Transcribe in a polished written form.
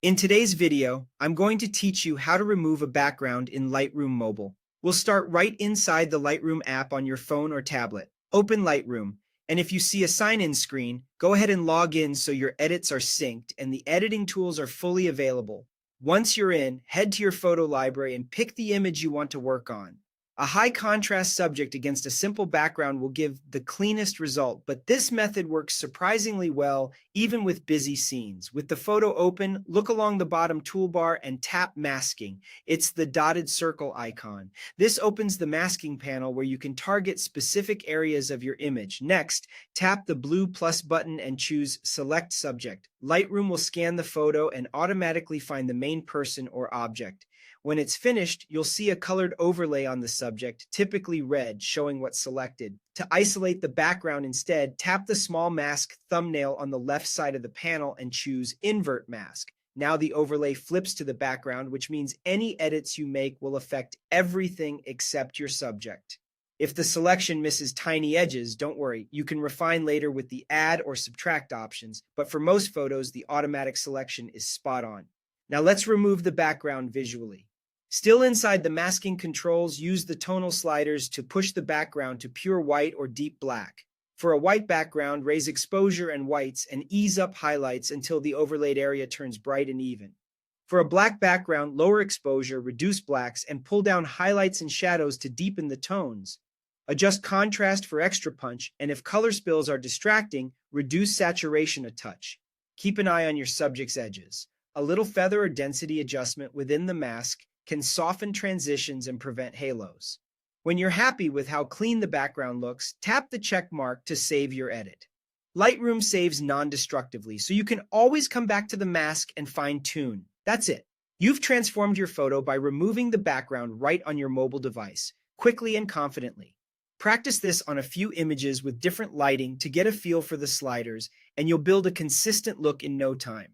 In today's video, I'm going to teach you how to remove a background in Lightroom Mobile. We'll start right inside the Lightroom app on your phone or tablet. Open Lightroom, and if you see a sign-in screen, go ahead and log in so your edits are synced and the editing tools are fully available. Once you're in, head to your photo library and pick the image you want to work on. A high contrast subject against a simple background will give the cleanest result, but this method works surprisingly well even with busy scenes. With the photo open, look along the bottom toolbar and tap Masking. It's the dotted circle icon. This opens the masking panel where you can target specific areas of your image. Next, tap the blue plus button and choose Select Subject. Lightroom will scan the photo and automatically find the main person or object. When it's finished, you'll see a colored overlay on the subject, typically red, showing what's selected. To isolate the background instead, tap the small mask thumbnail on the left side of the panel and choose Invert Mask. Now the overlay flips to the background, which means any edits you make will affect everything except your subject. If the selection misses tiny edges, don't worry, you can refine later with the add or subtract options, but for most photos, the automatic selection is spot on. Now let's remove the background visually. Still inside the masking controls, use the tonal sliders to push the background to pure white or deep black. For a white background, raise exposure and whites and ease up highlights until the overlaid area turns bright and even. For a black background, lower exposure, reduce blacks, and pull down highlights and shadows to deepen the tones. Adjust contrast for extra punch, and if color spills are distracting, reduce saturation a touch. Keep an eye on your subject's edges. A little feather or density adjustment within the mask can soften transitions and prevent halos. When you're happy with how clean the background looks, tap the check mark to save your edit. Lightroom saves non-destructively, so you can always come back to the mask and fine-tune. That's it. You've transformed your photo by removing the background right on your mobile device, quickly and confidently. Practice this on a few images with different lighting to get a feel for the sliders, and you'll build a consistent look in no time.